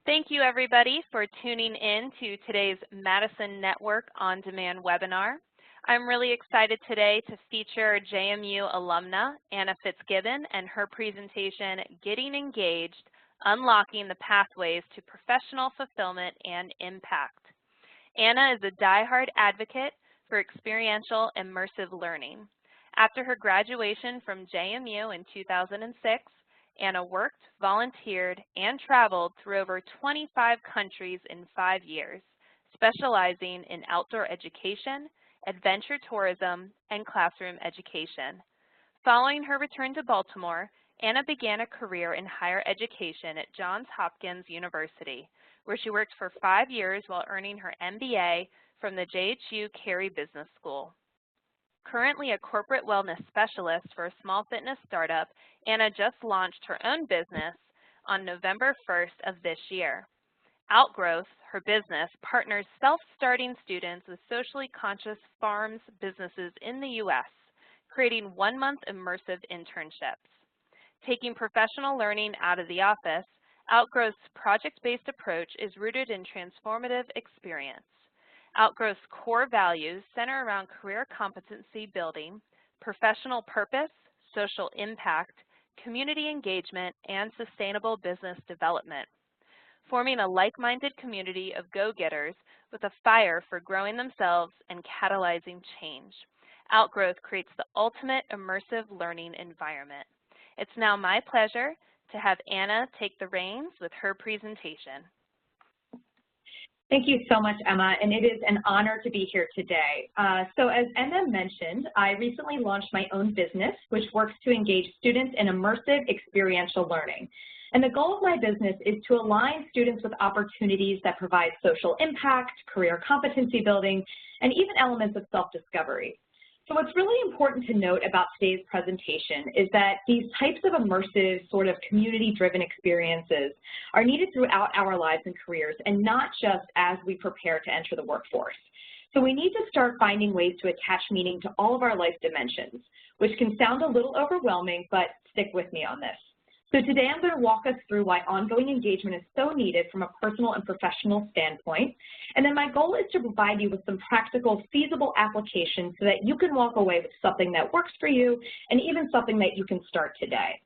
Thank you, everybody, for tuning in to today's Madison Network On Demand webinar. I'm really excited today to feature JMU alumna Anna Fitzgibbon and her presentation, Getting Engaged, Unlocking the Pathways to Professional Fulfillment and Impact. Anna is a diehard advocate for experiential immersive learning. After her graduation from JMU in 2006, Anna worked, volunteered, and traveled through over 25 countries in 5 years, specializing in outdoor education, adventure tourism, and classroom education. Following her return to Baltimore, Anna began a career in higher education at Johns Hopkins University, where she worked for 5 years while earning her MBA from the JHU Carey Business School. Currently a corporate wellness specialist for a small fitness startup, Anna just launched her own business on November 1st of this year. OutGrowth, her business, partners self-starting students with socially conscious farms businesses in the U.S., creating one-month immersive internships. Taking professional learning out of the office, OutGrowth's project-based approach is rooted in transformative experience. OutGrowth's core values center around career competency building, professional purpose, social impact, community engagement, and sustainable business development, forming a like-minded community of go-getters with a fire for growing themselves and catalyzing change. OutGrowth creates the ultimate immersive learning environment. It's now my pleasure to have Anna take the reins with her presentation. Thank you so much, Emma, and it is an honor to be here today. So as Emma mentioned, I recently launched my own business, which works to engage students in immersive experiential learning. And the goal of my business is to align students with opportunities that provide social impact, career competency building, and even elements of self-discovery. So what's really important to note about today's presentation is that these types of immersive, sort of community-driven experiences are needed throughout our lives and careers, and not just as we prepare to enter the workforce. So we need to start finding ways to attach meaning to all of our life dimensions, which can sound a little overwhelming, but stick with me on this. So today I'm going to walk us through why ongoing engagement is so needed from a personal and professional standpoint. And then my goal is to provide you with some practical, feasible applications so that you can walk away with something that works for you and even something that you can start today.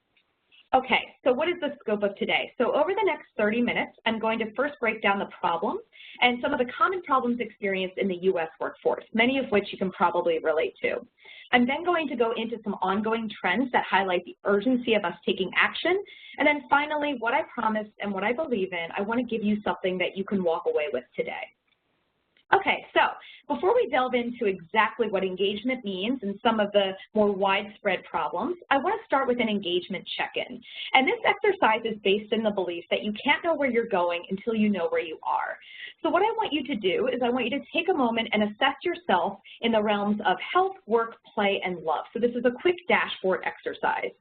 Okay, so what is the scope of today? So over the next 30 minutes, I'm going to first break down the problems and some of the common problems experienced in the U.S. workforce, many of which you can probably relate to. I'm then going to go into some ongoing trends that highlight the urgency of us taking action. And then finally, what I promised and what I believe in, I want to give you something that you can walk away with today. Okay, so before we delve into exactly what engagement means and some of the more widespread problems, I want to start with an engagement check-in. And this exercise is based in the belief that you can't know where you're going until you know where you are. So what I want you to do is I want you to take a moment and assess yourself in the realms of health, work, play, and love. So this is a quick dashboard exercise.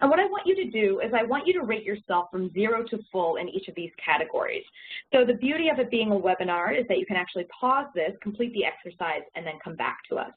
And what I want you to do is I want you to rate yourself from 0 to full in each of these categories. So the beauty of it being a webinar is that you can actually pause this, complete the exercise, and then come back to us.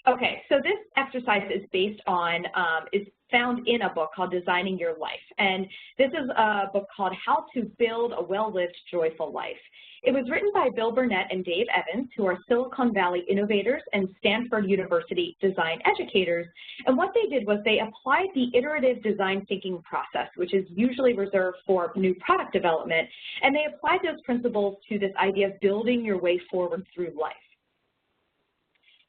Okay, so this exercise is based on, is found in a book called Designing Your Life. And this is a book called How to Build a Well-Lived, Joyful Life. It was written by Bill Burnett and Dave Evans, who are Silicon Valley innovators and Stanford University design educators. And what they did was they applied the iterative design thinking process, which is usually reserved for new product development, and they applied those principles to this idea of building your way forward through life.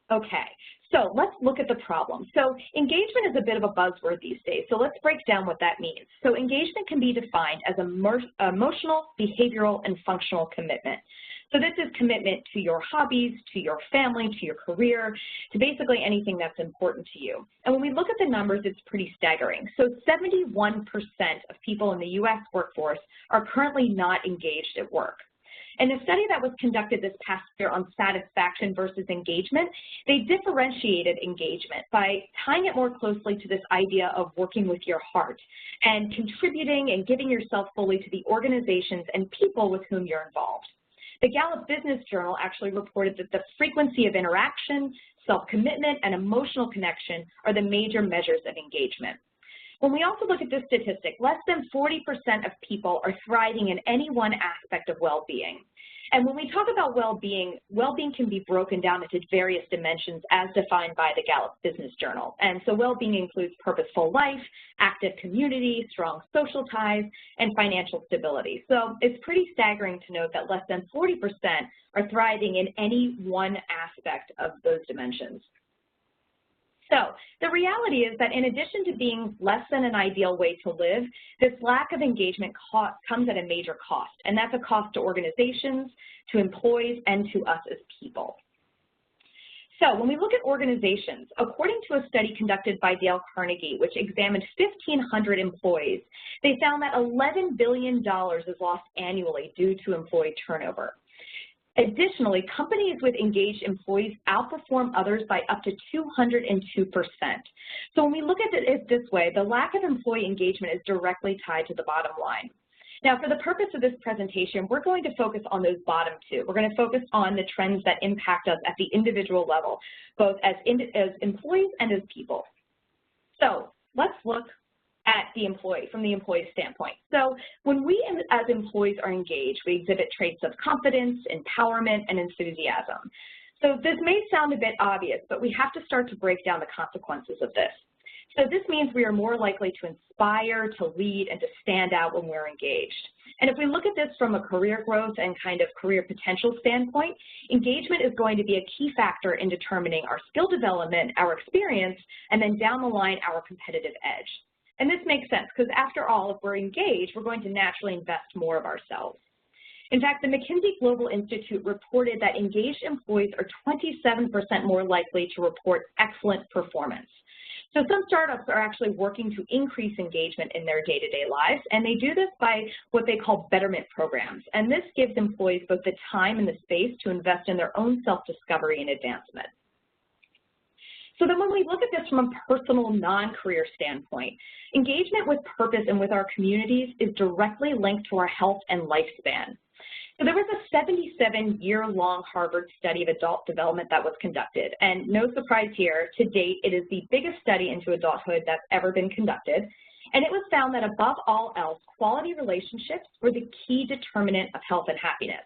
Okay, so let's look at the problem. So engagement is a bit of a buzzword these days, so let's break down what that means. So engagement can be defined as emotional, behavioral, and functional commitment. So this is commitment to your hobbies, to your family, to your career, to basically anything that's important to you. And when we look at the numbers, it's pretty staggering. So 71% of people in the U.S. workforce are currently not engaged at work. In a study that was conducted this past year on satisfaction versus engagement, they differentiated engagement by tying it more closely to this idea of working with your heart and contributing and giving yourself fully to the organizations and people with whom you're involved. The Gallup Business Journal actually reported that the frequency of interaction, self-commitment, and emotional connection are the major measures of engagement. When we also look at this statistic, less than 40% of people are thriving in any one aspect of well-being. And when we talk about well-being, well-being can be broken down into various dimensions as defined by the Gallup Business Journal. And so well-being includes purposeful life, active community, strong social ties, and financial stability. So it's pretty staggering to note that less than 40% are thriving in any one aspect of those dimensions. So the reality is that in addition to being less than an ideal way to live, this lack of engagement comes at a major cost, and that's a cost to organizations, to employees, and to us as people. So when we look at organizations, according to a study conducted by Dale Carnegie, which examined 1,500 employees, they found that $11 billion is lost annually due to employee turnover. Additionally, companies with engaged employees outperform others by up to 202%. So when we look at it this way, the lack of employee engagement is directly tied to the bottom line. Now, for the purpose of this presentation, we're going to focus on those bottom two. We're going to focus on the trends that impact us at the individual level, both as employees and as people. So let's look at the employee, from the employee standpoint. So when we as employees are engaged, we exhibit traits of confidence, empowerment, and enthusiasm. So this may sound a bit obvious, but we have to start to break down the consequences of this. So this means we are more likely to inspire, to lead, and to stand out when we're engaged. And if we look at this from a career growth and kind of career potential standpoint, engagement is going to be a key factor in determining our skill development, our experience, and then down the line, our competitive edge. And this makes sense because after all, if we're engaged, we're going to naturally invest more of ourselves. In fact, the McKinsey Global Institute reported that engaged employees are 27% more likely to report excellent performance. So some startups are actually working to increase engagement in their day-to-day lives, and they do this by what they call betterment programs. And this gives employees both the time and the space to invest in their own self-discovery and advancement. So then when we look at this from a personal, non-career standpoint, engagement with purpose and with our communities is directly linked to our health and lifespan. So there was a 77-year-long Harvard study of adult development that was conducted. And no surprise here, to date, it is the biggest study into adulthood that's ever been conducted. And it was found that above all else, quality relationships were the key determinant of health and happiness.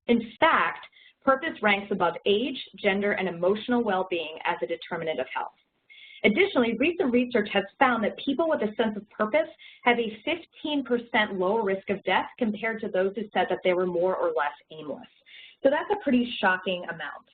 In fact, purpose ranks above age, gender, and emotional well-being as a determinant of health. Additionally, recent research has found that people with a sense of purpose have a 15% lower risk of death compared to those who said that they were more or less aimless. So that's a pretty shocking amount.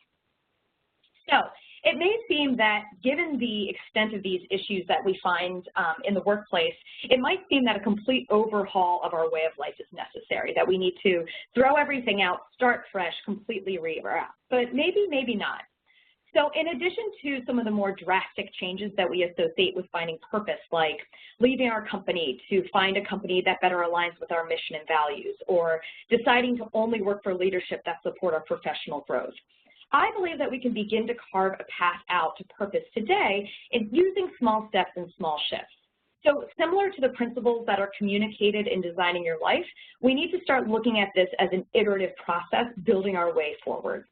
So it may seem that given the extent of these issues that we find in the workplace, it might seem that a complete overhaul of our way of life is necessary, that we need to throw everything out, start fresh, completely rewrap. But maybe, maybe not. So in addition to some of the more drastic changes that we associate with finding purpose, like leaving our company to find a company that better aligns with our mission and values, or deciding to only work for leadership that support our professional growth, I believe that we can begin to carve a path out to purpose today in using small steps and small shifts. So similar to the principles that are communicated in designing your life, we need to start looking at this as an iterative process, building our way forward.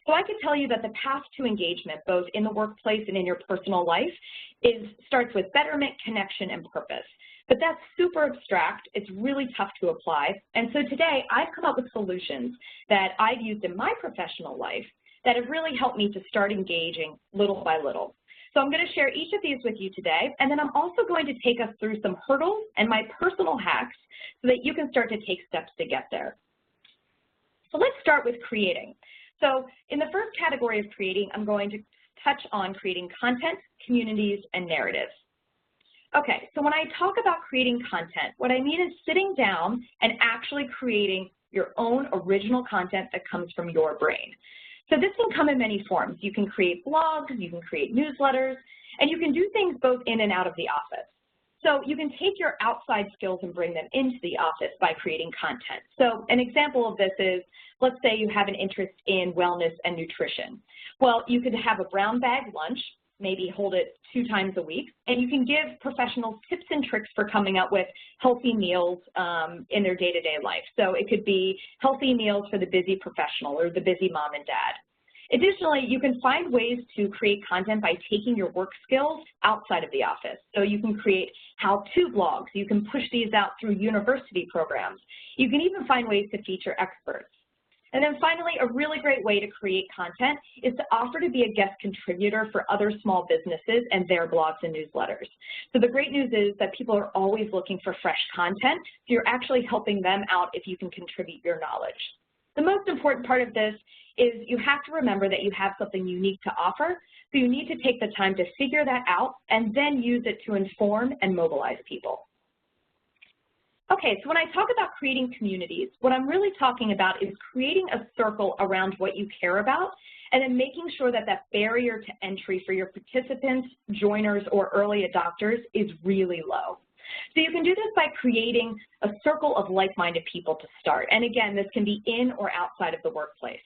So I can tell you that the path to engagement, both in the workplace and in your personal life, starts with betterment, connection, and purpose. But that's super abstract. It's really tough to apply. And so today, I've come up with solutions that I've used in my professional life that have really helped me to start engaging little by little. So I'm going to share each of these with you today, and then I'm also going to take us through some hurdles and my personal hacks so that you can start to take steps to get there. So let's start with creating. So in the first category of creating, I'm going to touch on creating content, communities, and narratives. Okay, so when I talk about creating content, what I mean is sitting down and actually creating your own original content that comes from your brain. So this can come in many forms. You can create blogs, you can create newsletters, and you can do things both in and out of the office. So you can take your outside skills and bring them into the office by creating content. So an example of this is, let's say you have an interest in wellness and nutrition. Well, you could have a brown bag lunch, maybe hold it 2 times a week, and you can give professionals tips and tricks for coming up with healthy meals in their day-to-day life. So it could be healthy meals for the busy professional or the busy mom and dad. Additionally, you can find ways to create content by taking your work skills outside of the office. So you can create how-to blogs. You can push these out through university programs. You can even find ways to feature experts. And then finally, a really great way to create content is to offer to be a guest contributor for other small businesses and their blogs and newsletters. So the great news is that people are always looking for fresh content, so you're actually helping them out if you can contribute your knowledge. The most important part of this is you have to remember that you have something unique to offer, so you need to take the time to figure that out and then use it to inform and mobilize people. Okay, so when I talk about creating communities, what I'm really talking about is creating a circle around what you care about and then making sure that that barrier to entry for your participants, joiners, or early adopters is really low. So you can do this by creating a circle of like-minded people to start. And again, this can be in or outside of the workplace.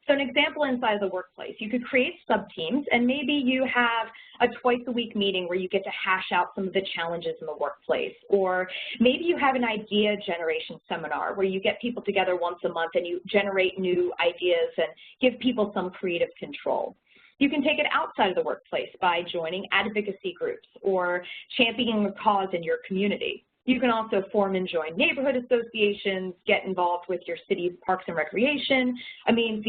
So an example inside of the workplace, you could create sub-teams, and maybe you have a twice-a-week meeting where you get to hash out some of the challenges in the workplace. Or maybe you have an idea generation seminar where you get people together once a month and you generate new ideas and give people some creative control. You can take it outside of the workplace by joining advocacy groups or championing a cause in your community. You can also form and join neighborhood associations, get involved with your city's parks and recreation. I mean,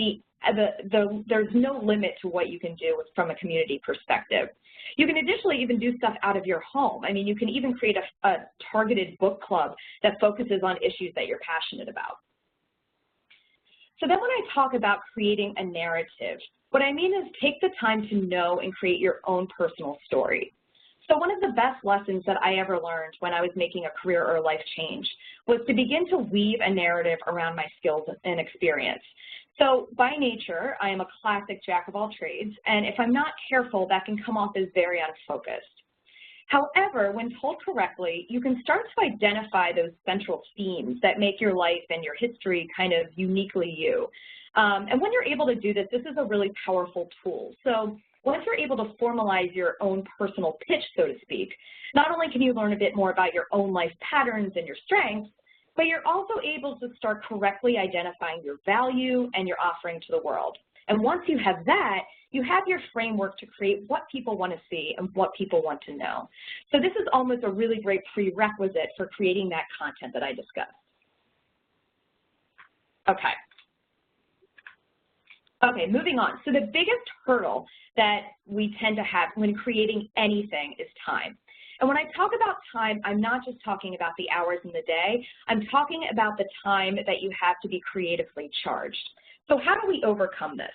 there's no limit to what you can do from a community perspective. You can additionally even do stuff out of your home. I mean, you can even create a targeted book club that focuses on issues that you're passionate about. So then when I talk about creating a narrative, what I mean is take the time to know and create your own personal story. So one of the best lessons that I ever learned when I was making a career or life change was to begin to weave a narrative around my skills and experience. So by nature, I am a classic jack of all trades, and if I'm not careful, that can come off as very unfocused. However, when told correctly, you can start to identify those central themes that make your life and your history kind of uniquely you. And when you're able to do this, this is a really powerful tool. So once you're able to formalize your own personal pitch, so to speak, not only can you learn a bit more about your own life patterns and your strengths, but you're also able to start correctly identifying your value and your offering to the world. And once you have that, you have your framework to create what people want to see and what people want to know. So this is almost a really great prerequisite for creating that content that I discussed. Okay. Okay, moving on. So the biggest hurdle that we tend to have when creating anything is time. And when I talk about time, I'm not just talking about the hours in the day. I'm talking about the time that you have to be creatively charged. So how do we overcome this?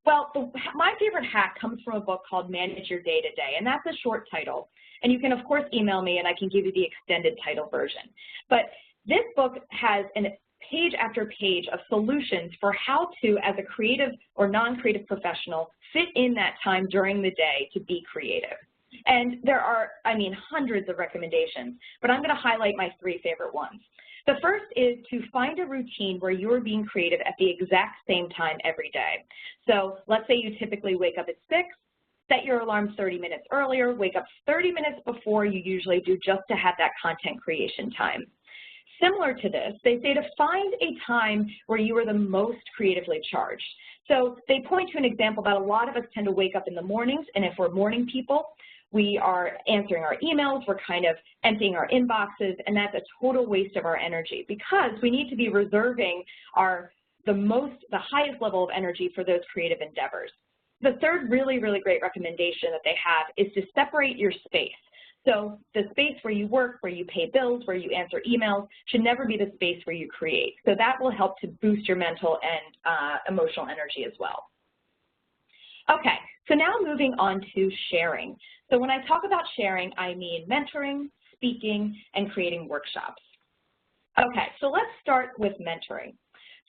Well, my favorite hack comes from a book called Manage Your Day-to-Day, and that's a short title. And you can, of course, email me, and I can give you the extended title version. But this book has page after page of solutions for how to, as a creative or non-creative professional, fit in that time during the day to be creative. And there are, I mean, hundreds of recommendations, but I'm going to highlight my 3 favorite ones. The first is to find a routine where you're being creative at the exact same time every day. So let's say you typically wake up at 6, set your alarm 30 minutes earlier, wake up 30 minutes before you usually do just to have that content creation time. Similar to this, they say to find a time where you are the most creatively charged. So they point to an example that a lot of us tend to wake up in the mornings, and if we're morning people, we are answering our emails, we're kind of emptying our inboxes, and that's a total waste of our energy because we need to be reserving the highest level of energy for those creative endeavors. The third really, really great recommendation that they have is to separate your space. So the space where you work, where you pay bills, where you answer emails should never be the space where you create. So that will help to boost your mental and emotional energy as well. Okay, so now moving on to sharing. So when I talk about sharing, I mean mentoring, speaking, and creating workshops. Okay, so let's start with mentoring.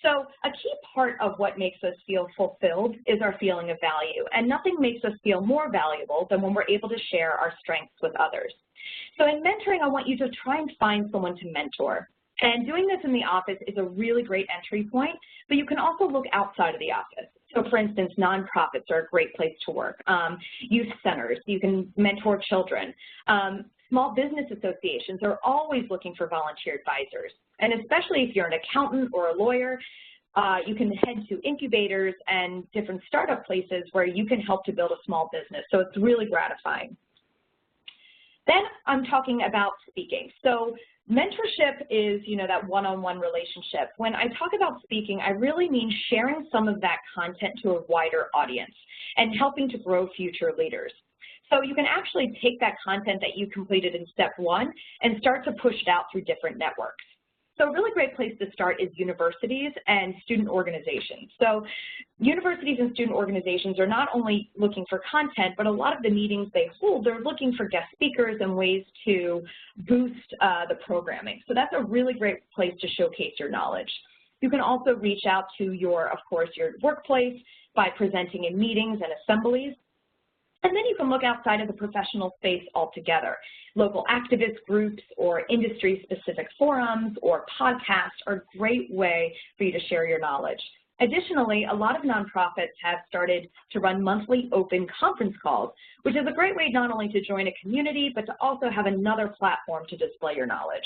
So a key part of what makes us feel fulfilled is our feeling of value, and nothing makes us feel more valuable than when we're able to share our strengths with others. So in mentoring, I want you to try and find someone to mentor. And doing this in the office is a really great entry point, but you can also look outside of the office. So for instance, nonprofits are a great place to work. Youth centers, you can mentor children. Small business associations are always looking for volunteer advisors. And especially if you're an accountant or a lawyer, You can head to incubators and different startup places where you can help to build a small business. So it's really gratifying. Then I'm talking about speaking. So mentorship is, that one-on-one relationship. When I talk about speaking, I really mean sharing some of that content to a wider audience and helping to grow future leaders. So you can actually take that content that you completed in step 1 and start to push it out through different networks. So a really great place to start is universities and student organizations. So universities and student organizations are not only looking for content, but a lot of the meetings they hold, they're looking for guest speakers and ways to boost the programming. So that's a really great place to showcase your knowledge. You can also reach out to your workplace by presenting in meetings and assemblies. And then you can look outside of the professional space altogether. Local activist groups or industry-specific forums or podcasts are a great way for you to share your knowledge. Additionally, a lot of nonprofits have started to run monthly open conference calls, which is a great way not only to join a community, but to also have another platform to display your knowledge.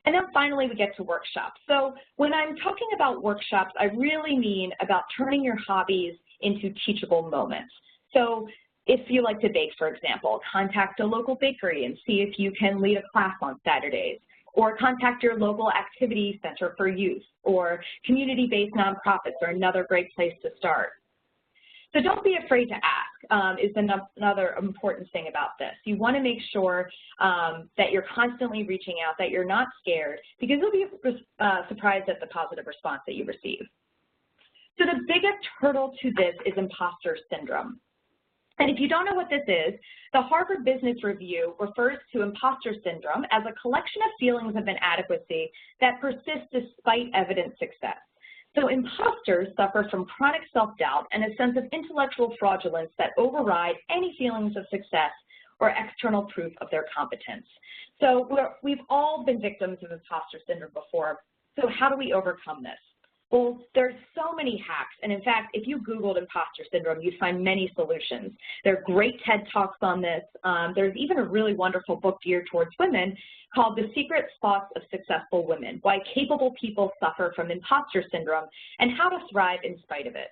And then finally, we get to workshops. So when I'm talking about workshops, I really mean about turning your hobbies into teachable moments. So if you like to bake, for example, contact a local bakery and see if you can lead a class on Saturdays, or contact your local activity center for youth, or community-based nonprofits are another great place to start. So don't be afraid to ask is another important thing about this. You want to make sure that you're constantly reaching out, that you're not scared, because you'll be surprised at the positive response that you receive. So the biggest hurdle to this is imposter syndrome. And if you don't know what this is, the Harvard Business Review refers to imposter syndrome as a collection of feelings of inadequacy that persist despite evident success. So imposters suffer from chronic self-doubt and a sense of intellectual fraudulence that override any feelings of success or external proof of their competence. So we've all been victims of imposter syndrome before. So how do we overcome this? Well, there's so many hacks, and in fact, if you Googled imposter syndrome, you'd find many solutions. There are great TED Talks on this. There's even a really wonderful book geared towards women called The Secret Sauce of Successful Women: Why Capable People Suffer from Imposter Syndrome and How to Thrive in Spite of It.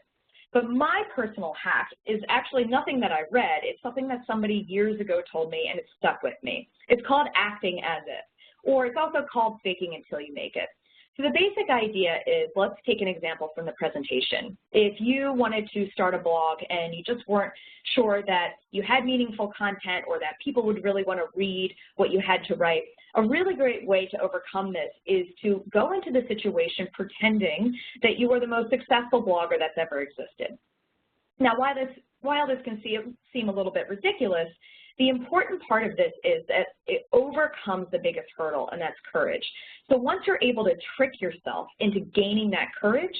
But my personal hack is actually nothing that I read. It's something that somebody years ago told me, and it stuck with me. It's called acting as if, or it's also called faking until you make it. So the basic idea is, let's take an example from the presentation. If you wanted to start a blog and you just weren't sure that you had meaningful content or that people would really want to read what you had to write, a really great way to overcome this is to go into the situation pretending that you are the most successful blogger that's ever existed. Now, while this can seem a little bit ridiculous, the important part of this is that it overcomes the biggest hurdle, and that's courage. So once you're able to trick yourself into gaining that courage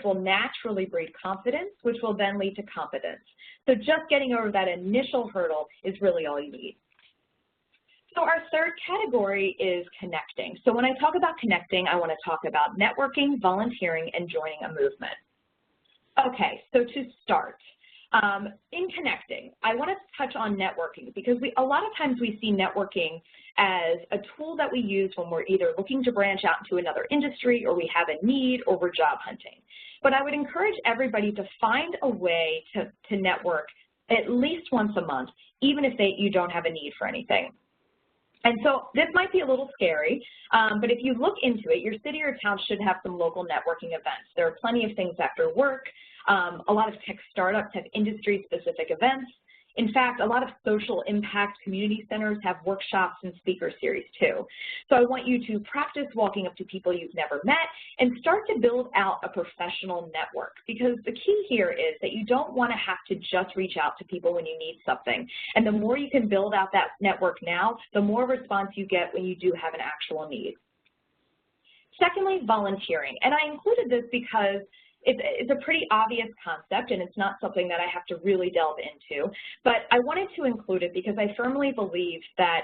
will naturally breed confidence, which will then lead to competence. So just getting over that initial hurdle is really all you need. So our third category is connecting. So when I talk about connecting, I want to talk about networking, volunteering, and joining a movement. Okay, so to start, in connecting, I want to touch on networking because a lot of times we see networking as a tool that we use when we're either looking to branch out into another industry or we have a need or we're job hunting. But I would encourage everybody to find a way to network at least once a month, even if you don't have a need for anything. And so this might be a little scary, but if you look into it, your city or town should have some local networking events. There are plenty of things after work. A lot of tech startups have industry-specific events. In fact, a lot of social impact community centers have workshops and speaker series too. So I want you to practice walking up to people you've never met and start to build out a professional network, because the key here is that you don't want to have to just reach out to people when you need something. And the more you can build out that network now, the more response you get when you do have an actual need. Secondly, volunteering. And I included this because it's a pretty obvious concept, and it's not something that I have to really delve into, but I wanted to include it because I firmly believe that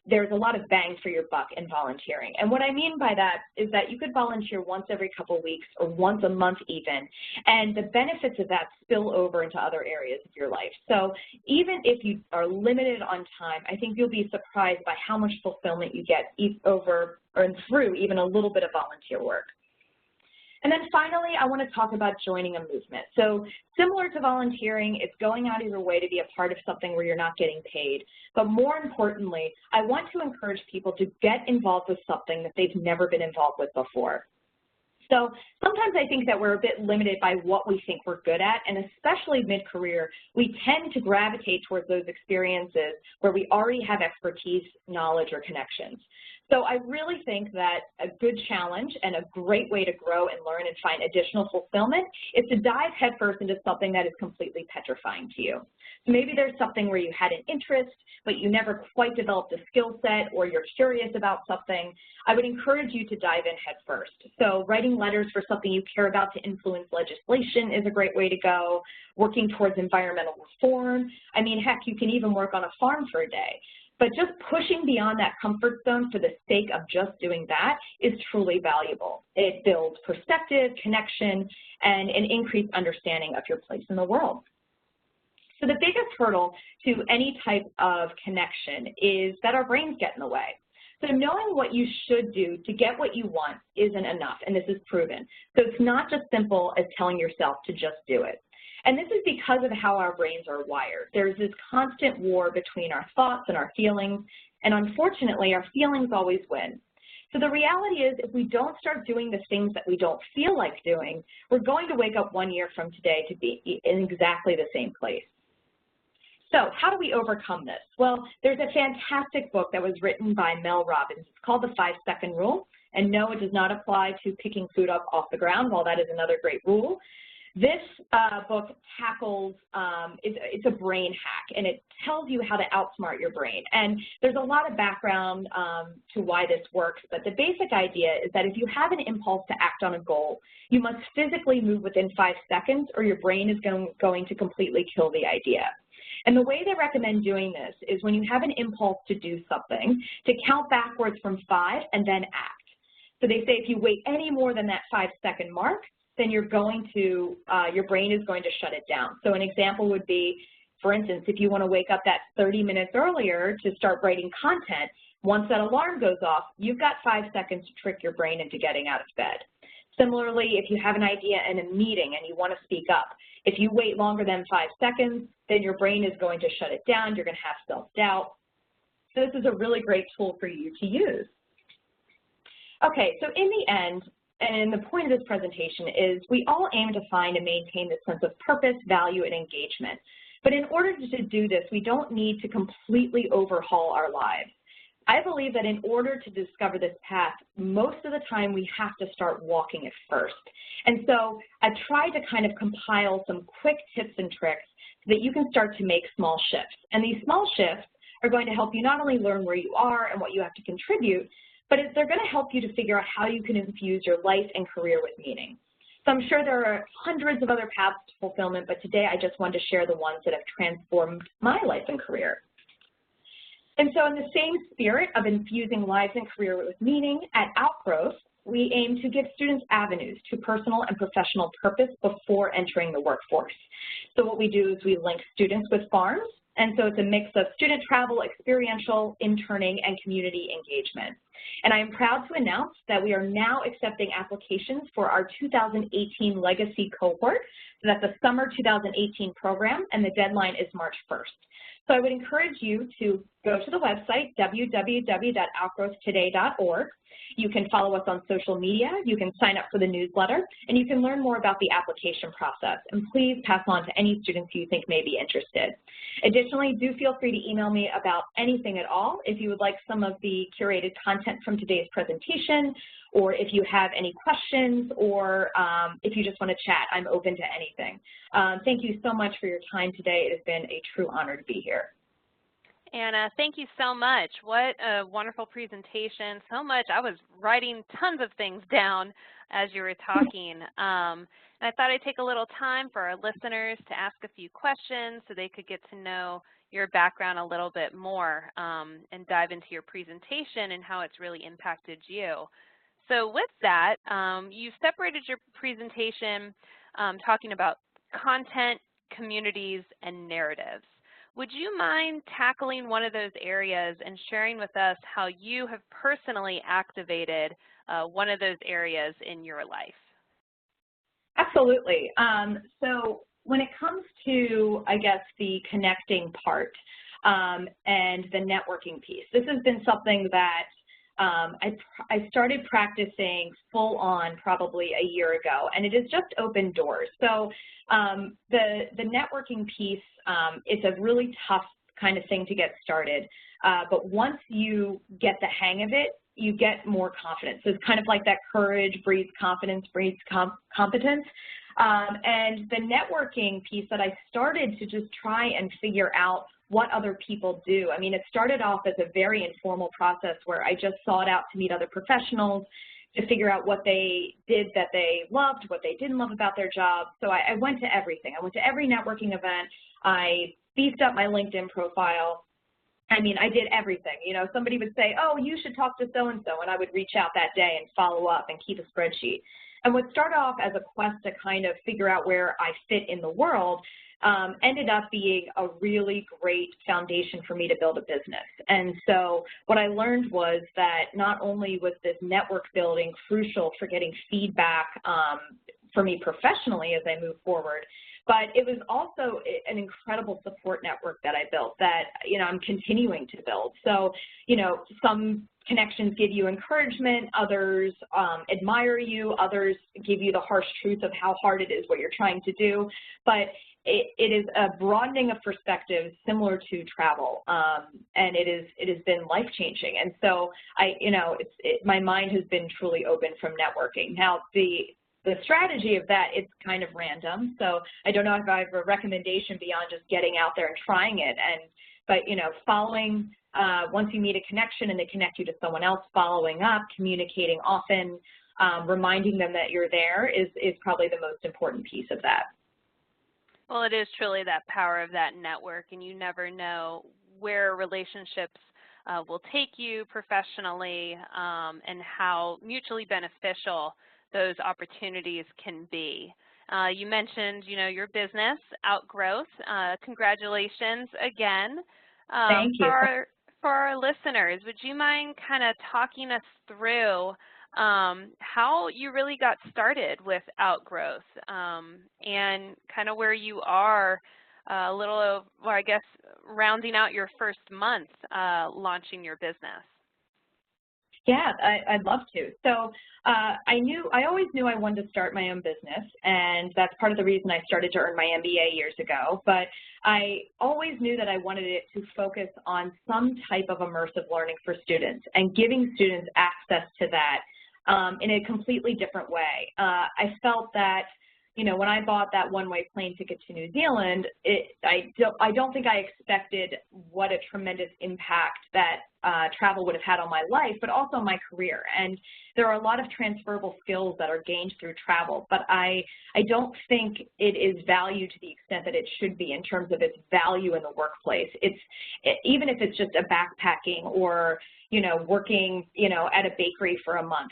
there's a lot of bang for your buck in volunteering. And what I mean by that is that you could volunteer once every couple weeks or once a month even, and the benefits of that spill over into other areas of your life. So even if you are limited on time, I think you'll be surprised by how much fulfillment you get over and through even a little bit of volunteer work. And then finally, I want to talk about joining a movement. So similar to volunteering, it's going out of your way to be a part of something where you're not getting paid. But more importantly, I want to encourage people to get involved with something that they've never been involved with before. So sometimes I think that we're a bit limited by what we think we're good at, and especially mid-career, we tend to gravitate towards those experiences where we already have expertise, knowledge, or connections. So I really think that a good challenge and a great way to grow and learn and find additional fulfillment is to dive headfirst into something that is completely petrifying to you. So maybe there's something where you had an interest, but you never quite developed a skill set, or you're curious about something. I would encourage you to dive in headfirst. So writing letters for something you care about to influence legislation is a great way to go. Working towards environmental reform. I mean, heck, you can even work on a farm for a day. But just pushing beyond that comfort zone for the sake of just doing that is truly valuable. It builds perspective, connection, and an increased understanding of your place in the world. So the biggest hurdle to any type of connection is that our brains get in the way. So knowing what you should do to get what you want isn't enough, and this is proven. So it's not just simple as telling yourself to just do it. And this is because of how our brains are wired. There's this constant war between our thoughts and our feelings, and unfortunately, our feelings always win. So the reality is, if we don't start doing the things that we don't feel like doing, we're going to wake up 1 year from today to be in exactly the same place. So how do we overcome this? Well, there's a fantastic book that was written by Mel Robbins. It's called The 5-Second Rule, and no, it does not apply to picking food up off the ground, while that is another great rule. This book tackles, it's a brain hack, and it tells you how to outsmart your brain. And there's a lot of background to why this works, but the basic idea is that if you have an impulse to act on a goal, you must physically move within 5 seconds, or your brain is going to completely kill the idea. And the way they recommend doing this is when you have an impulse to do something, to count backwards from 5 and then act. So they say if you wait any more than that 5-second mark, then you're going to, your brain is going to shut it down. So an example would be, for instance, if you want to wake up that 30 minutes earlier to start writing content, once that alarm goes off, you've got 5 seconds to trick your brain into getting out of bed. Similarly, if you have an idea in a meeting and you want to speak up, if you wait longer than 5 seconds, then your brain is going to shut it down. You're going to have self-doubt. So this is a really great tool for you to use. Okay, so in the end, and the point of this presentation is we all aim to find and maintain this sense of purpose, value, and engagement. But in order to do this, we don't need to completely overhaul our lives. I believe that in order to discover this path, most of the time we have to start walking it first. And so I tried to kind of compile some quick tips and tricks so that you can start to make small shifts. And these small shifts are going to help you not only learn where you are and what you have to contribute, but they're going to help you to figure out how you can infuse your life and career with meaning. So I'm sure there are hundreds of other paths to fulfillment, but today I just wanted to share the ones that have transformed my life and career. And so in the same spirit of infusing lives and career with meaning, at OutGrowth, we aim to give students avenues to personal and professional purpose before entering the workforce. So what we do is we link students with farms, and so it's a mix of student travel, experiential, interning, and community engagement. And I am proud to announce that we are now accepting applications for our 2018 Legacy Cohort. So that's a summer 2018 program, and the deadline is March 1st. So I would encourage you to go to the website, www.outgrowthtoday.org. You can follow us on social media, you can sign up for the newsletter, and you can learn more about the application process. And please pass on to any students who you think may be interested. Additionally, do feel free to email me about anything at all if you would like some of the curated content from today's presentation, or if you have any questions, or if you just want to chat. I'm open to anything. Thank you so much for your time today. It has been a true honor to be here. Anna, thank you so much. What a wonderful presentation. So much. I was writing tons of things down as you were talking. And I thought I'd take a little time for our listeners to ask a few questions so they could get to know your background a little bit more and dive into your presentation and how it's really impacted you. So with that, you separated your presentation talking about content, communities, and narratives. Would you mind tackling one of those areas and sharing with us how you have personally activated one of those areas in your life? Absolutely. So when it comes to, I guess, the connecting part and the networking piece, this has been something that I started practicing full on probably a year ago, and it has just opened doors. So the networking piece, it's a really tough kind of thing to get started, but once you get the hang of it, you get more confidence. So it's kind of like that courage breeds confidence, breeds competence. And the networking piece that I started to just try and figure out what other people do. I mean, it started off as a very informal process where I just sought out to meet other professionals to figure out what they did that they loved, what they didn't love about their job. So I went to everything. I went to every networking event. I beefed up my LinkedIn profile. I mean, I did everything. You know, somebody would say, oh, you should talk to so-and-so, and I would reach out that day and follow up and keep a spreadsheet. And what started off as a quest to kind of figure out where I fit in the world ended up being a really great foundation for me to build a business. And so what I learned was that not only was this network building crucial for getting feedback for me professionally as I move forward, but it was also an incredible support network that I built that, you know, I'm continuing to build. So, you know, some connections give you encouragement, others admire you, others give you the harsh truth of how hard it is what you're trying to do. But it is a broadening of perspectives similar to travel, and it has been life-changing. And so my mind has been truly open from networking. Now, the strategy of that, it's kind of random. So I don't know if I have a recommendation beyond just getting out there and trying it. But you know, following, once you meet a connection and they connect you to someone else, following up, communicating often, reminding them that you're there is probably the most important piece of that. Well, it is truly that power of that network, and you never know where relationships will take you professionally and how mutually beneficial those opportunities can be. You mentioned, you know, your business, OutGrowth. Congratulations again. Thank you. For our listeners, would you mind kind of talking us through how you really got started with OutGrowth and kind of where you are I guess, rounding out your first month launching your business? Yeah, I'd love to. So I always knew I wanted to start my own business, and that's part of the reason I started to earn my MBA years ago. But I always knew that I wanted it to focus on some type of immersive learning for students and giving students access to that in a completely different way. I felt that, you know, when I bought that one-way plane ticket to New Zealand, I don't think I expected what a tremendous impact that travel would have had on my life, but also my career. And there are a lot of transferable skills that are gained through travel, but I don't think it is valued to the extent that it should be in terms of its value in the workplace. Even if it's just a backpacking or, you know, working, you know, at a bakery for a month,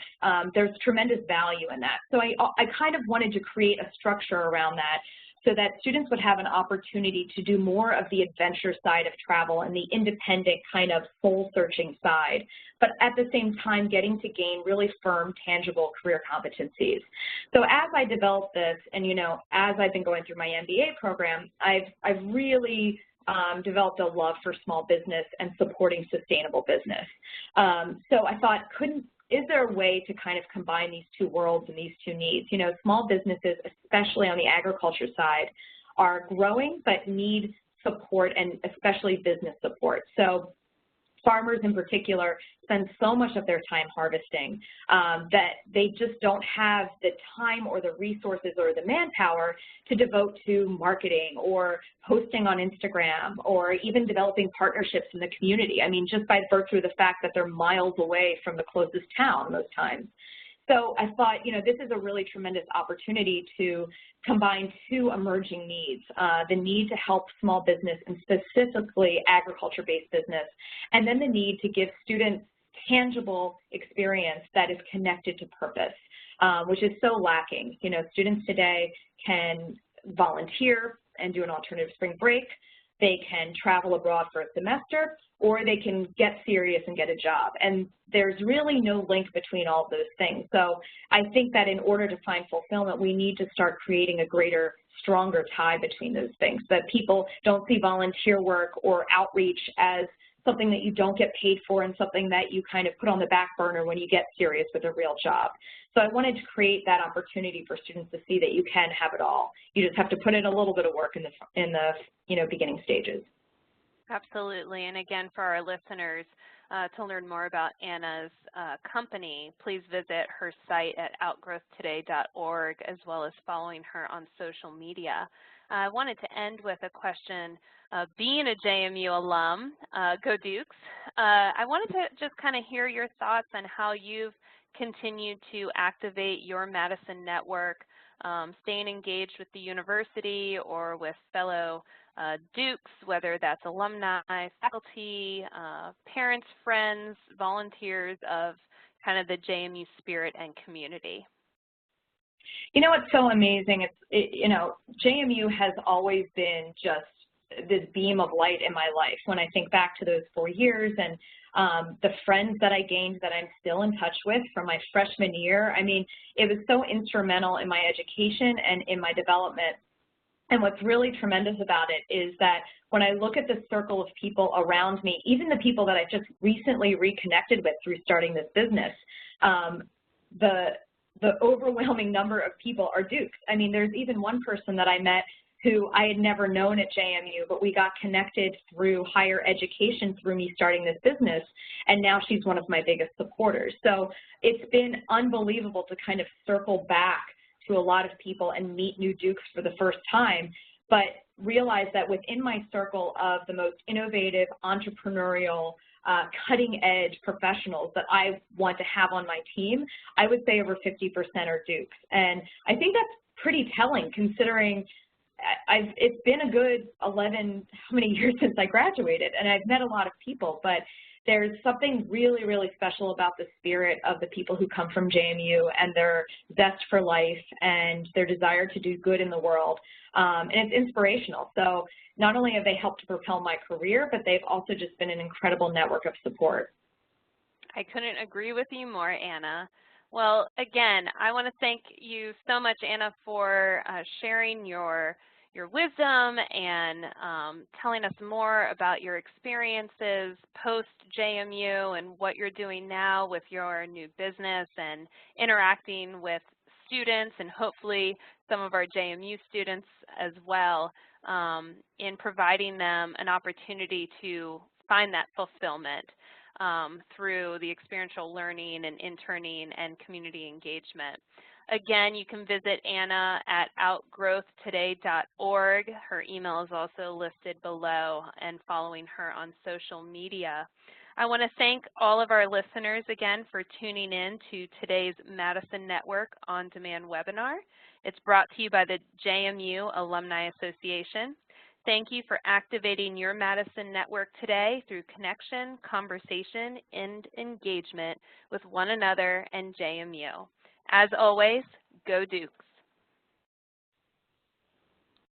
there's tremendous value in that. So I kind of wanted to create a structure around that so that students would have an opportunity to do more of the adventure side of travel and the independent kind of soul-searching side, but at the same time getting to gain really firm, tangible career competencies. So as I developed this, and, you know, as I've been going through my MBA program, I've really developed a love for small business and supporting sustainable business. So I thought, is there a way to kind of combine these two worlds and these two needs? You know, small businesses, especially on the agriculture side, are growing but need support, and especially business support. So farmers in particular spend so much of their time harvesting that they just don't have the time or the resources or the manpower to devote to marketing or posting on Instagram or even developing partnerships in the community. I mean, just by virtue of the fact that they're miles away from the closest town most times. So I thought, you know, this is a really tremendous opportunity to combine two emerging needs, the need to help small business and specifically agriculture-based business, and then the need to give students tangible experience that is connected to purpose, which is so lacking. You know, students today can volunteer and do an alternative spring break. They can travel abroad for a semester, or they can get serious and get a job. And there's really no link between all of those things. So I think that in order to find fulfillment, we need to start creating a greater, stronger tie between those things, that people don't see volunteer work or outreach as something that you don't get paid for and something that you kind of put on the back burner when you get serious with a real job. So I wanted to create that opportunity for students to see that you can have it all. You just have to put in a little bit of work in the beginning stages. Absolutely. And again, for our listeners, to learn more about Anna's company, please visit her site at outgrowthtoday.org, as well as following her on social media. I wanted to end with a question. Being a JMU alum, go Dukes, I wanted to just kind of hear your thoughts on how you've continued to activate your Madison network, staying engaged with the university or with fellow Dukes, whether that's alumni, faculty, parents, friends, volunteers of kind of the JMU spirit and community. You know what's so amazing? JMU has always been just this beam of light in my life. When I think back to those 4 years and the friends that I gained that I'm still in touch with from my freshman year, I mean, it was so instrumental in my education and in my development. And what's really tremendous about it is that when I look at the circle of people around me, even the people that I just recently reconnected with through starting this business, the overwhelming number of people are Dukes. I mean, there's even one person that I met who I had never known at JMU, but we got connected through higher education through me starting this business, and now she's one of my biggest supporters. So it's been unbelievable to kind of circle back to a lot of people and meet new Dukes for the first time, but realize that within my circle of the most innovative, entrepreneurial, cutting-edge professionals that I want to have on my team, I would say over 50% are Dukes. And I think that's pretty telling, considering it's been a good 11, how many years since I graduated, and I've met a lot of people, but there's something really, really special about the spirit of the people who come from JMU and their zest for life and their desire to do good in the world. And it's inspirational. So not only have they helped to propel my career, but they've also just been an incredible network of support. I couldn't agree with you more, Anna. Well, again, I want to thank you so much, Anna, for sharing your wisdom and telling us more about your experiences post-JMU and what you're doing now with your new business and interacting with students and hopefully some of our JMU students as well, in providing them an opportunity to find that fulfillment through the experiential learning and interning and community engagement. Again, you can visit Anna at outgrowthtoday.org. Her email is also listed below, and following her on social media. I want to thank all of our listeners again for tuning in to today's Madison Network On Demand webinar. It's brought to you by the JMU Alumni Association. Thank you for activating your Madison network today through connection, conversation, and engagement with one another and JMU. As always, go Dukes.